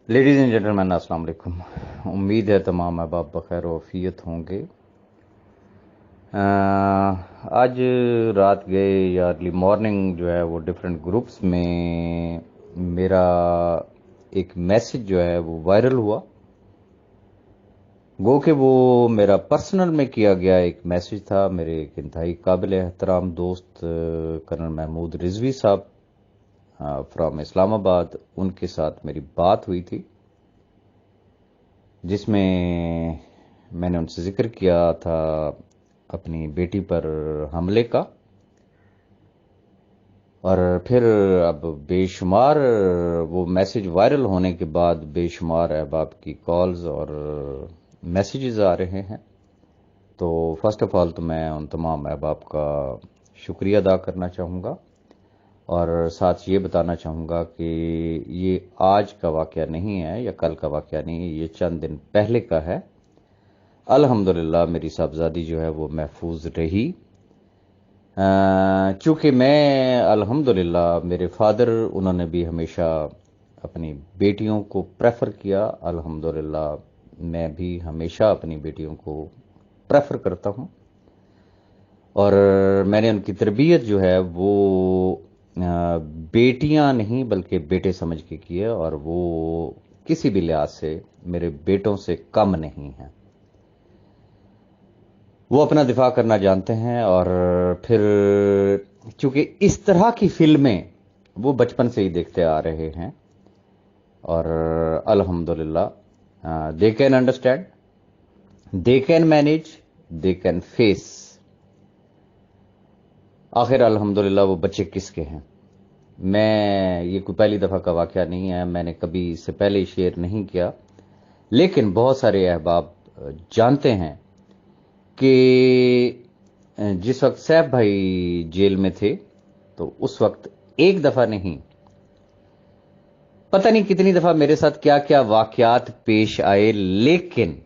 Ladies and gentleman अस्सलाम वालेकुम। उम्मीद है तमाम अहबाब बखैर वफ़ियत होंगे। आज रात गए या अर्ली मॉर्निंग जो है वो डिफरेंट ग्रुप्स में मेरा एक मैसेज जो है वो वायरल हुआ। गो कि वो मेरा पर्सनल में किया गया एक मैसेज था। मेरे एक इंतहाई काबिल एहतराम दोस्त कर्नल महमूद रिजवी साहब फ्रॉम इस्लामाबाद, उनके साथ मेरी बात हुई थी, जिसमें मैंने उनसे जिक्र किया था अपनी बेटी पर हमले का। और फिर अब बेशुमार वो मैसेज वायरल होने के बाद बेशुमार अहबाब की कॉल्स और मैसेजेस आ रहे हैं। तो फर्स्ट ऑफ ऑल तो मैं उन तमाम अहबाब का शुक्रिया अदा करना चाहूँगा और साथ ये बताना चाहूँगा कि ये आज का वाक़या नहीं है या कल का वाक़या नहीं है, ये चंद दिन पहले का है। अल्हम्दुलिल्लाह मेरी साहबजादी जो है वो महफूज रही। चूँकि मैं अल्हम्दुलिल्लाह मेरे फादर उन्होंने भी हमेशा अपनी बेटियों को प्रेफर किया। अल्हम्दुलिल्लाह मैं भी हमेशा अपनी बेटियों को प्रेफर करता हूँ और मैंने उनकी तरबियत जो है वो बेटियां नहीं बल्कि बेटे समझ के की है और वो किसी भी लिहाज से मेरे बेटों से कम नहीं है। वो अपना दिफा करना जानते हैं और फिर चूंकि इस तरह की फिल्में वो बचपन से ही देखते आ रहे हैं और अल्हम्दुलिल्लाह they can understand, they can manage, they can face. आखिर अल्हम्दुलिल्लाह वो बच्चे किसके हैं। मैं ये कोई पहली दफ़ा का वाक़या नहीं है, मैंने कभी इससे पहले शेयर नहीं किया, लेकिन बहुत सारे अहबाब जानते हैं कि जिस वक्त सैफ भाई जेल में थे तो उस वक्त एक दफ़ा नहीं पता नहीं कितनी दफ़ा मेरे साथ क्या क्या वाक़यात पेश आए, लेकिन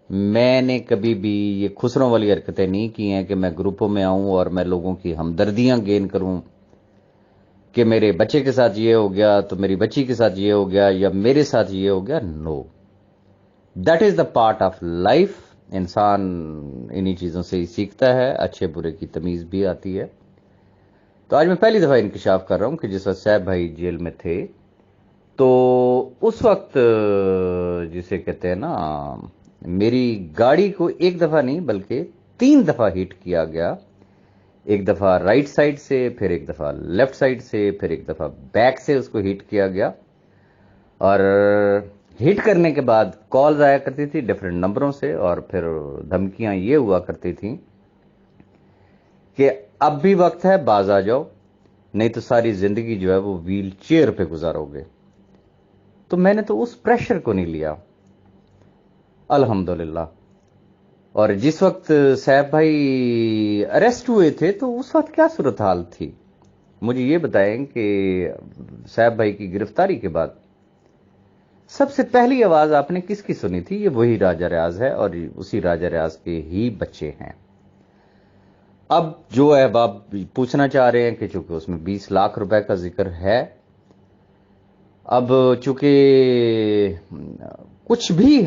मैंने कभी भी ये खुसरों वाली हरकतें नहीं की हैं कि मैं ग्रुपों में आऊं और मैं लोगों की हमदर्दियां गेन करूं कि मेरे बच्चे के साथ ये हो गया तो मेरी बच्ची के साथ ये हो गया या मेरे साथ ये हो गया। No, that is the part of life. इंसान इन्हीं चीज़ों से ही सीखता है, अच्छे बुरे की तमीज़ भी आती है। तो आज मैं पहली दफ़ा इंकशाफ कर रहा हूं कि जिस वक्त सैफ भाई जेल में थे तो उस वक्त जिसे कहते हैं ना, मेरी गाड़ी को एक दफ़ा नहीं बल्कि 3 दफ़ा हिट किया गया। एक दफ़ा राइट साइड से, फिर एक दफ़ा लेफ्ट साइड से, फिर एक दफ़ा बैक से उसको हिट किया गया। और हिट करने के बाद कॉल्स आया करती थी डिफरेंट नंबरों से और फिर धमकियां ये हुआ करती थी कि अब भी वक्त है, बाज आ जाओ, नहीं तो सारी जिंदगी जो है वो व्हील चेयर पे गुजारोगे। तो मैंने तो उस प्रेशर को नहीं लिया अल्हम्दुलिल्लाह। और जिस वक्त सैफ भाई अरेस्ट हुए थे तो उस वक्त क्या सूरत हाल थी, मुझे ये बताएं कि सैफ भाई की गिरफ्तारी के बाद सबसे पहली आवाज आपने किसकी सुनी थी? ये वही राजा रियाज है और उसी राजा रियाज के ही बच्चे हैं। अब जो अहबाब पूछना चाह रहे हैं कि चूंकि उसमें 20 लाख रुपए का जिक्र है, अब चूंकि कुछ भी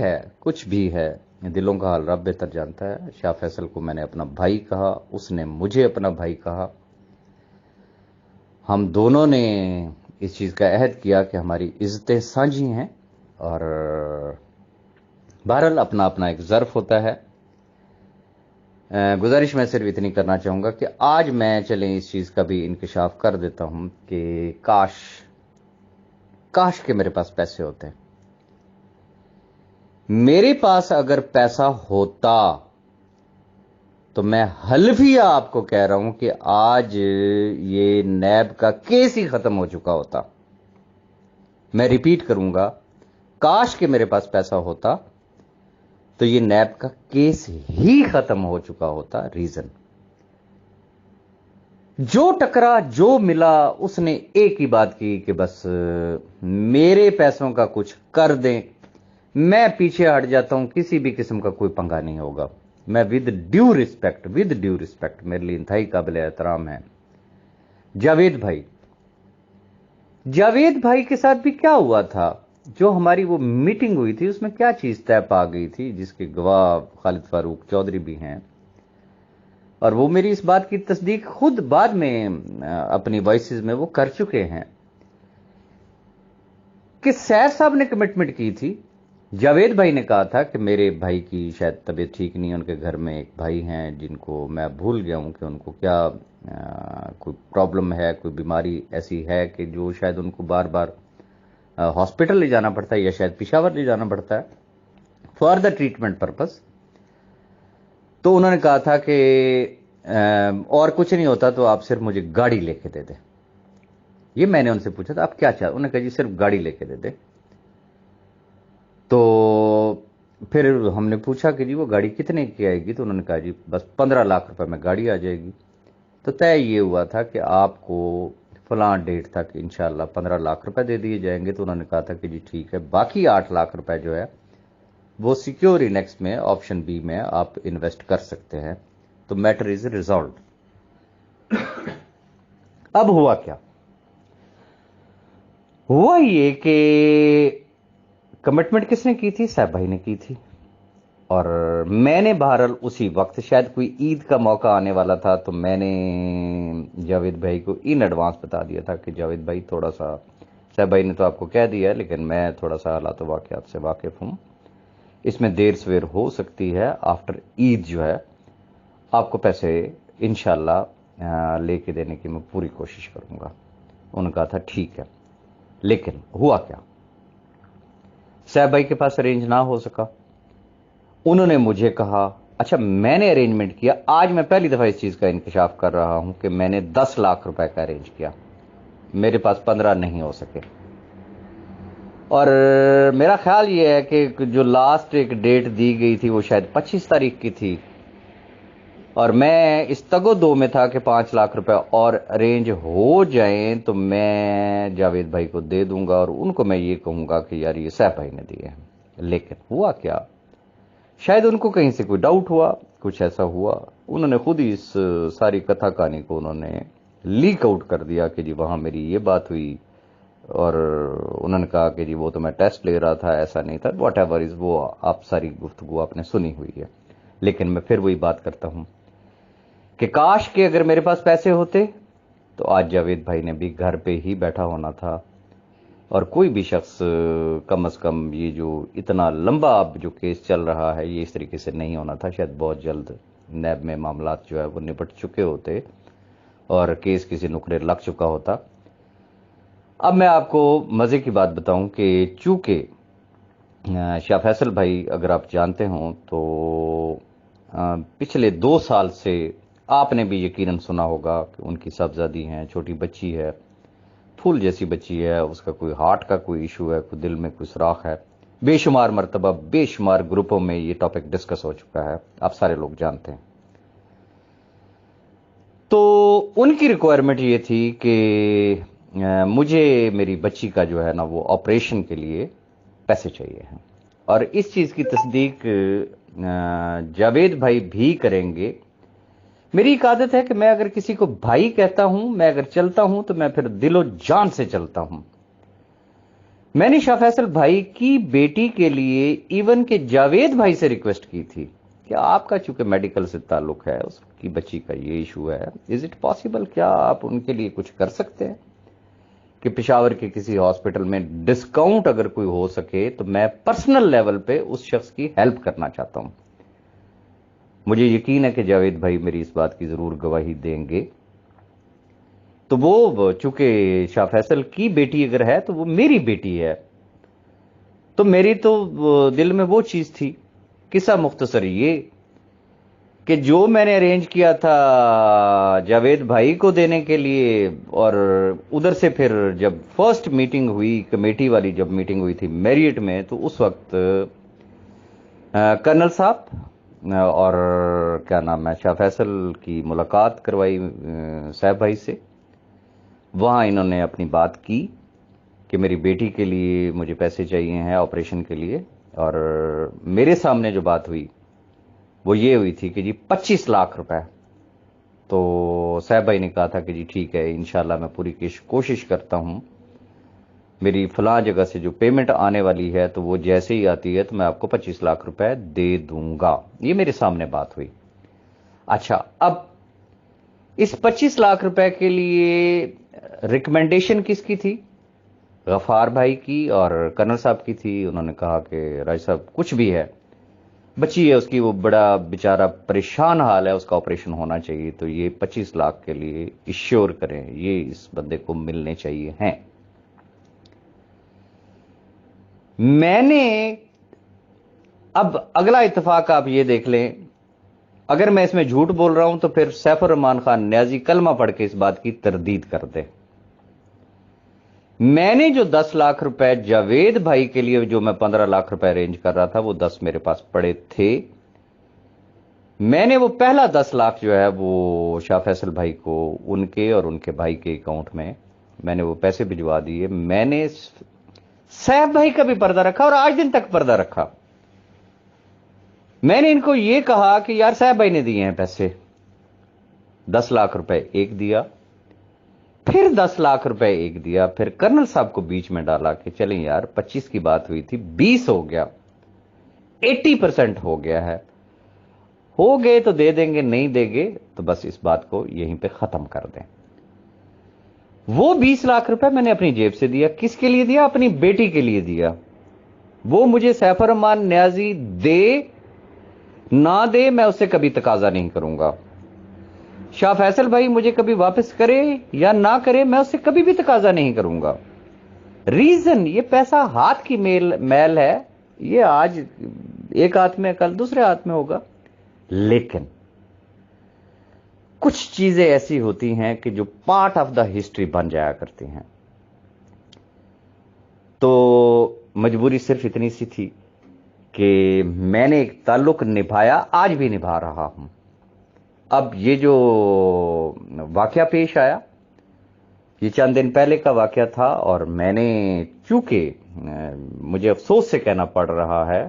है, दिलों का हाल रब बेहतर जानता है। शाह फैसल को मैंने अपना भाई कहा, उसने मुझे अपना भाई कहा। हम दोनों ने इस चीज का अहद किया कि हमारी इज्जतें साझी हैं और बहरहाल अपना अपना एक ज़र्फ होता है। गुजारिश मैं सिर्फ इतनी करना चाहूंगा कि आज मैं चलें इस चीज का भी इंकशाफ कर देता हूं कि काश के मेरे पास पैसे होते। मेरे पास अगर पैसा होता तो मैं हल्फिया आपको कह रहा हूं कि आज ये नैब का केस ही खत्म हो चुका होता। मैं रिपीट करूंगा, काश के मेरे पास पैसा होता तो ये नैब का केस ही खत्म हो चुका होता। रीजन, जो टकरा जो मिला उसने एक ही बात की कि बस मेरे पैसों का कुछ कर दें, मैं पीछे हट जाता हूं, किसी भी किस्म का कोई पंगा नहीं होगा। मैं विद ड्यू रिस्पेक्ट, मेरे लिए इंतहाई काबिल एहतराम है जावेद भाई के साथ भी क्या हुआ था जो हमारी वो मीटिंग हुई थी उसमें क्या चीज तय पा गई थी, जिसके गवाह खालिद फारूक चौधरी भी हैं, और वो मेरी इस बात की तस्दीक खुद बाद में अपनी वॉइसेस में वो कर चुके हैं कि सैफ साहब ने कमिटमेंट की थी। जावेद भाई ने कहा था कि मेरे भाई की शायद तबीयत ठीक नहीं है, उनके घर में एक भाई हैं जिनको मैं भूल गया हूं कि उनको क्या कोई प्रॉब्लम है, कोई बीमारी ऐसी है कि जो शायद उनको बार बार हॉस्पिटल ले जाना पड़ता है या शायद पेशावर ले जाना पड़ता है फॉर द ट्रीटमेंट पर्पस। तो उन्होंने कहा था कि और कुछ नहीं होता तो आप सिर्फ मुझे गाड़ी लेके दे दे। ये मैंने उनसे पूछा था आप क्या चाहते, उन्होंने कहा जी सिर्फ गाड़ी लेके दे दे। तो फिर हमने पूछा कि जी वो गाड़ी कितने की आएगी, तो उन्होंने कहा जी बस 15 लाख रुपए में गाड़ी आ जाएगी। तो तय ये हुआ था कि आपको फलां डेट तक इंशाल्लाह 15 लाख रुपए दे दिए जाएंगे। तो उन्होंने कहा था कि जी ठीक है, बाकी 8 लाख रुपए जो है वो सिक्योर इनेक्स में ऑप्शन बी में आप इन्वेस्ट कर सकते हैं। तो मैटर इज रिजॉल्व। अब हुआ क्या, हुआ ये कि कमिटमेंट किसने की थी, सैफ भाई ने की थी, और मैंने बहरहाल उसी वक्त शायद कोई ईद का मौका आने वाला था तो मैंने जावेद भाई को इन एडवांस बता दिया था कि जावेद भाई थोड़ा सा, सैफ भाई ने तो आपको कह दिया है लेकिन मैं थोड़ा सा हालात वाकयात से वाकिफ हूं, इसमें देर सवेर हो सकती है, आफ्टर ईद जो है आपको पैसे इंशाल्लाह लेके देने की मैं पूरी कोशिश करूंगा। उन्होंने कहा था ठीक है। लेकिन हुआ क्या, सैफ भाई के पास अरेंज ना हो सका। उन्होंने मुझे कहा अच्छा मैंने अरेंजमेंट किया, आज मैं पहली दफा इस चीज का इंकशाफ कर रहा हूं कि मैंने 10 लाख रुपए का अरेंज किया, मेरे पास 15 नहीं हो सके। और मेरा ख्याल यह है कि जो लास्ट एक डेट दी गई थी वो शायद 25 तारीख की थी, और मैं इस तगो दो में था कि 5 लाख रुपए और अरेंज हो जाएं तो मैं जावेद भाई को दे दूंगा और उनको मैं ये कहूंगा कि यार ये सैफ भाई ने दिए हैं। लेकिन हुआ क्या, शायद उनको कहीं से कोई डाउट हुआ, कुछ ऐसा हुआ, उन्होंने खुद ही इस सारी कथा कहानी को उन्होंने लीक आउट कर दिया कि जी वहां मेरी ये बात हुई, और उन्होंने कहा कि जी वो तो मैं टेस्ट ले रहा था, ऐसा नहीं था, वॉट एवर इज, वो आप सारी गुफ्तगू आपने सुनी हुई है। लेकिन मैं फिर वही बात करता हूं कि काश के अगर मेरे पास पैसे होते तो आज जावेद भाई ने भी घर पे ही बैठा होना था, और कोई भी शख्स कम से कम ये जो इतना लंबा अब जो केस चल रहा है ये इस तरीके से नहीं होना था। शायद बहुत जल्द नैब में मामलात जो है वो निपट चुके होते और केस किसी नुकड़े लग चुका होता। अब मैं आपको मजे की बात बताऊं कि चूंकि शाह फैसल भाई अगर आप जानते हो तो पिछले 2 साल से आपने भी यकीनन सुना होगा कि उनकी साहबजादी हैं, छोटी बच्ची है, फूल जैसी बच्ची है, उसका कोई हार्ट का कोई इशू है, कोई दिल में कोई सुराख है। बेशुमार मर्तबा बेशुमार ग्रुपों में ये टॉपिक डिस्कस हो चुका है, आप सारे लोग जानते हैं। तो उनकी रिक्वायरमेंट ये थी कि मुझे मेरी बच्ची का जो है ना वो ऑपरेशन के लिए पैसे चाहिए हैं, और इस चीज की तस्दीक जावेद भाई भी करेंगे। मेरी एक आदत है कि मैं अगर किसी को भाई कहता हूं, मैं अगर चलता हूं तो मैं फिर दिलो जान से चलता हूं। मैंने शाह फैसल भाई की बेटी के लिए इवन के जावेद भाई से रिक्वेस्ट की थी कि आपका चूंकि मेडिकल से ताल्लुक है, उसकी बच्ची का ये इशू है, इज इट पॉसिबल, क्या आप उनके लिए कुछ कर सकते हैं कि पेशावर के किसी हॉस्पिटल में डिस्काउंट अगर कोई हो सके तो मैं पर्सनल लेवल पे उस शख्स की हेल्प करना चाहता हूं। मुझे यकीन है कि जावेद भाई मेरी इस बात की जरूर गवाही देंगे। तो वो चूंकि शाह फैसल की बेटी अगर है तो वो मेरी बेटी है, तो मेरी तो दिल में वो चीज थी। किस्सा मुख्तसर ये कि जो मैंने अरेंज किया था जावेद भाई को देने के लिए, और उधर से फिर जब फर्स्ट मीटिंग हुई कमेटी वाली, जब मीटिंग हुई थी मैरियट में, तो उस वक्त कर्नल साहब और क्या नाम है शाह फैसल की मुलाकात करवाई सैफ भाई से। वहां इन्होंने अपनी बात की कि मेरी बेटी के लिए मुझे पैसे चाहिए हैं ऑपरेशन के लिए, और मेरे सामने जो बात हुई वो ये हुई थी कि जी 25 लाख रुपए। तो सैफ भाई ने कहा था कि जी ठीक है, इंशाल्लाह मैं पूरी कोशिश करता हूं میری فلاں جگہ سے جو پیمنٹ آنے والی ہے تو وہ جیسے ہی آتی ہے تو میں آپ کو 25 لاکھ روپے دے دوں گا. یہ میرے سامنے بات ہوئی. اچھا، اب اس 25 لاکھ روپے کے لیے ریکمنڈیشن کس کی تھی؟ غفار بھائی کی اور کرنل صاحب کی تھی. انہوں نے کہا کہ راج صاحب کچھ بھی ہے، بچی ہے اس کی، وہ بڑا بیچارہ پریشان حال ہے، اس کا آپریشن ہونا چاہیے، تو یہ 25 لاکھ کے لیے ایشور کریں، یہ اس بندے کو ملنے چاہیے ہیں. میں نے اب اگلا اتفاق آپ یہ دیکھ لیں، اگر میں اس میں جھوٹ بول رہا ہوں تو پھر سیف الرحمان خان نیازی کلمہ پڑھ کے اس بات کی تردید کر دے. میں نے جو 10 لاکھ روپے جاوید بھائی کے لیے جو میں 15 لاکھ روپے ارینج کر رہا تھا، وہ 10 میرے پاس پڑے تھے. میں نے وہ پہلا 10 لاکھ جو ہے وہ شاہ فیصل بھائی کو ان کے اور ان کے بھائی کے اکاؤنٹ میں نے وہ پیسے بھجوا دیے. میں نے سیف بھائی کا بھی پردہ رکھا اور آج دن تک پردہ رکھا. میں نے ان کو یہ کہا کہ یار سیف بھائی نے دیے ہیں پیسے، 10 لاکھ روپے ایک دیا، پھر 10 لاکھ روپے ایک دیا، پھر کرنل صاحب کو بیچ میں ڈالا کہ چلیں یار 25 کی بات ہوئی تھی، 20 ہو گیا، 80% ہو گیا ہے، ہو گئے تو دے دیں گے، نہیں دیں گے تو بس اس بات کو یہیں پہ ختم کر دیں. وہ 20 لاکھ روپے میں نے اپنی جیب سے دیا. کس کے لیے دیا؟ اپنی بیٹی کے لیے دیا. وہ مجھے سیف الرحمان نیازی دے نہ دے میں اس سے کبھی تقاضا نہیں کروں گا. شاہ فیصل بھائی مجھے کبھی واپس کرے یا نہ کرے میں اس سے کبھی بھی تقاضا نہیں کروں گا. ریزن، یہ پیسہ ہاتھ کی میل ہے، یہ آج ایک ہاتھ میں کل دوسرے ہاتھ میں ہوگا. لیکن کچھ چیزیں ایسی ہوتی ہیں کہ جو پارٹ آف دا ہسٹری بن جایا کرتی ہیں. تو مجبوری صرف اتنی سی تھی کہ میں نے ایک تعلق نبھایا، آج بھی نبھا رہا ہوں. اب یہ جو واقعہ پیش آیا، یہ چند دن پہلے کا واقعہ تھا، اور میں نے چونکہ مجھے افسوس سے کہنا پڑ رہا ہے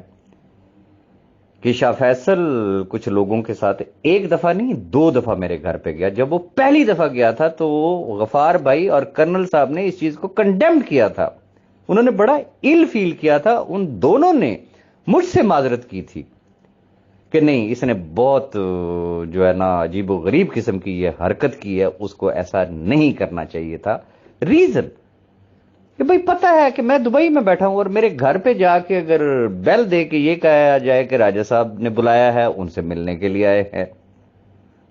کہ شاہ فیصل کچھ لوگوں کے ساتھ ایک دفعہ نہیں 2 دفعہ میرے گھر پہ گیا. جب وہ پہلی دفعہ گیا تھا تو غفار بھائی اور کرنل صاحب نے اس چیز کو کنڈیمڈ کیا تھا، انہوں نے بڑا ایل فیل کیا تھا. ان دونوں نے مجھ سے معذرت کی تھی کہ نہیں، اس نے بہت جو ہے نا عجیب و غریب قسم کی یہ حرکت کی ہے، اس کو ایسا نہیں کرنا چاہیے تھا. ریزن کہ بھئی پتہ ہے کہ میں دبئی میں بیٹھا ہوں اور میرے گھر پہ جا کے اگر بیل دے کے یہ کہا جائے کہ راجہ صاحب نے بلایا ہے، ان سے ملنے کے لیے آئے ہیں،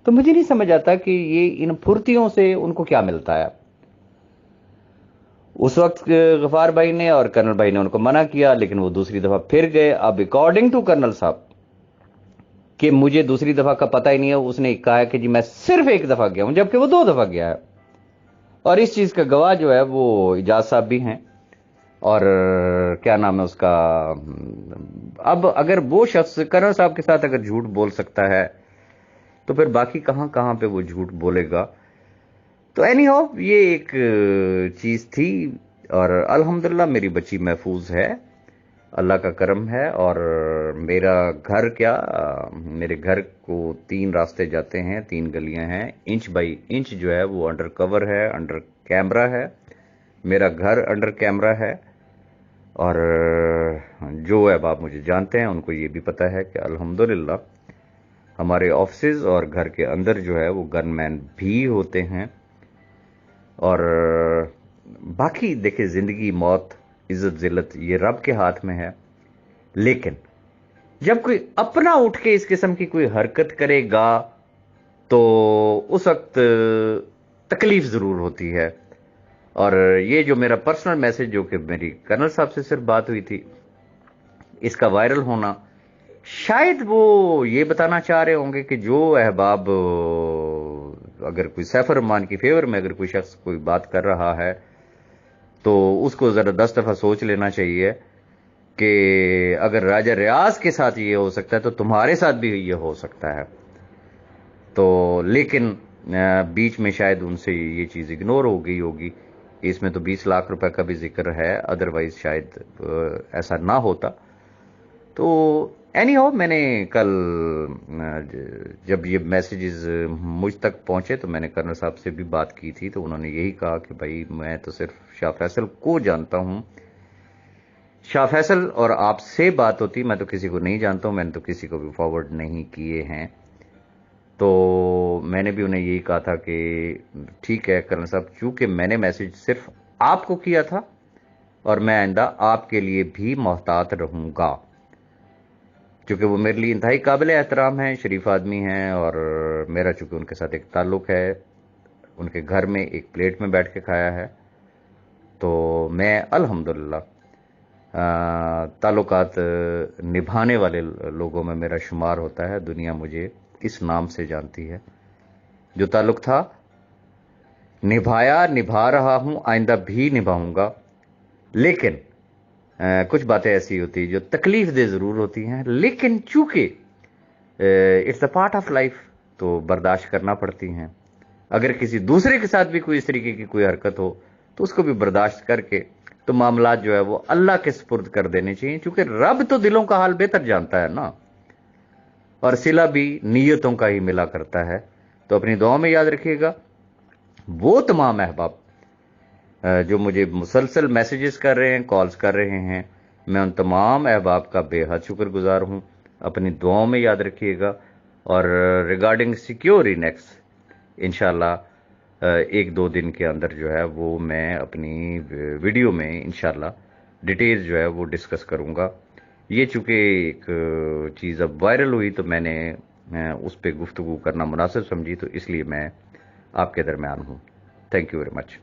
تو مجھے نہیں سمجھ آتا کہ یہ ان پھرتیوں سے ان کو کیا ملتا ہے. اس وقت غفار بھائی نے اور کرنل بھائی نے ان کو منع کیا، لیکن وہ دوسری دفعہ پھر گئے. اب اکارڈنگ ٹو کرنل صاحب کہ مجھے دوسری دفعہ کا پتہ ہی نہیں ہے، اس نے کہا کہ جی میں صرف ایک دفعہ گیا ہوں، جبکہ وہ 2 دفعہ گیا ہے. اور اس چیز کا گواہ جو ہے وہ اجاز صاحب بھی ہیں، اور کیا نام ہے اس کا، اب اگر وہ شخص کرنل صاحب کے ساتھ اگر جھوٹ بول سکتا ہے تو پھر باقی کہاں کہاں پہ وہ جھوٹ بولے گا. تو اینی ہاؤ یہ ایک چیز تھی، اور الحمدللہ میری بچی محفوظ ہے، اللہ کا کرم ہے. اور میرا گھر کیا، میرے گھر کو 3 راستے جاتے ہیں، 3 گلیاں ہیں، انچ بائی انچ جو ہے وہ انڈر کور ہے، انڈر کیمرہ ہے. میرا گھر انڈر کیمرہ ہے، اور جو احباب مجھے جانتے ہیں ان کو یہ بھی پتہ ہے کہ الحمدللہ ہمارے آفسز اور گھر کے اندر جو ہے وہ گن مین بھی ہوتے ہیں. اور باقی دیکھیں، زندگی موت عزت ذلت یہ رب کے ہاتھ میں ہے. لیکن جب کوئی اپنا اٹھ کے اس قسم کی کوئی حرکت کرے گا تو اس وقت تکلیف ضرور ہوتی ہے. اور یہ جو میرا پرسنل میسج جو کہ میری کرنل صاحب سے صرف بات ہوئی تھی، اس کا وائرل ہونا، شاید وہ یہ بتانا چاہ رہے ہوں گے کہ جو احباب اگر کوئی سیف الرحمان کی فیور میں اگر کوئی شخص کوئی بات کر رہا ہے تو اس کو ذرا 10 دفعہ سوچ لینا چاہیے کہ اگر راجہ ریاض کے ساتھ یہ ہو سکتا ہے تو تمہارے ساتھ بھی یہ ہو سکتا ہے. تو لیکن بیچ میں شاید ان سے یہ چیز اگنور ہو گئی ہوگی. اس میں تو 20 لاکھ روپے کا بھی ذکر ہے، ادروائز شاید ایسا نہ ہوتا. تو اینی ہاؤ میں نے کل جب یہ میسیجز مجھ تک پہنچے تو میں نے کرنل صاحب سے بھی بات کی تھی، تو انہوں نے یہی کہا کہ بھائی میں تو صرف شاہ فیصل کو جانتا ہوں، شاہ فیصل اور آپ سے بات ہوتی، میں تو کسی کو نہیں جانتا ہوں، میں نے تو کسی کو بھی فارورڈ نہیں کیے ہیں۔ تو میں نے بھی انہیں یہی کہا تھا کہ ٹھیک ہے کرنل صاحب، چونکہ میں نے میسج صرف آپ کو کیا تھا اور میں آئندہ آپ کے لیے بھی محتاط رہوں گا، چونکہ وہ میرے لیے انتہائی قابل احترام ہیں، شریف آدمی ہیں، اور میرا چونکہ ان کے ساتھ ایک تعلق ہے، ان کے گھر میں ایک پلیٹ میں بیٹھ کے کھایا ہے، تو میں الحمدللہ تعلقات نبھانے والے لوگوں میں میرا شمار ہوتا ہے، دنیا مجھے اس نام سے جانتی ہے۔ جو تعلق تھا نبھایا، نبھا رہا ہوں، آئندہ بھی نبھاؤں گا، لیکن کچھ باتیں ایسی ہوتی جو تکلیف دہ ضرور ہوتی ہیں، لیکن چونکہ it's a part of life تو برداشت کرنا پڑتی ہیں۔ اگر کسی دوسرے کے ساتھ بھی کوئی اس طریقے کی کوئی حرکت ہو تو اس کو بھی برداشت کر کے تو معاملات جو ہے وہ اللہ کے سپرد کر دینے چاہیے، چونکہ رب تو دلوں کا حال بہتر جانتا ہے نا، اور صلہ بھی نیتوں کا ہی ملا کرتا ہے۔ تو اپنی دعاؤں میں یاد رکھیے گا وہ تمام احباب جو مجھے مسلسل میسیجز کر رہے ہیں، کالز کر رہے ہیں، میں ان تمام احباب کا بے حد شکر گزار ہوں۔ اپنی دعاؤں میں یاد رکھیے گا، اور ریگارڈنگ سیکیور انیکس انشاءاللہ ایک دو دن کے اندر جو ہے وہ میں اپنی ویڈیو میں انشاءاللہ ڈیٹیلز جو ہے وہ ڈسکس کروں گا۔ یہ چونکہ ایک چیز اب وائرل ہوئی تو میں نے اس پہ گفتگو کرنا مناسب سمجھی، تو اس لیے میں آپ کے درمیان ہوں۔ Thank you very much.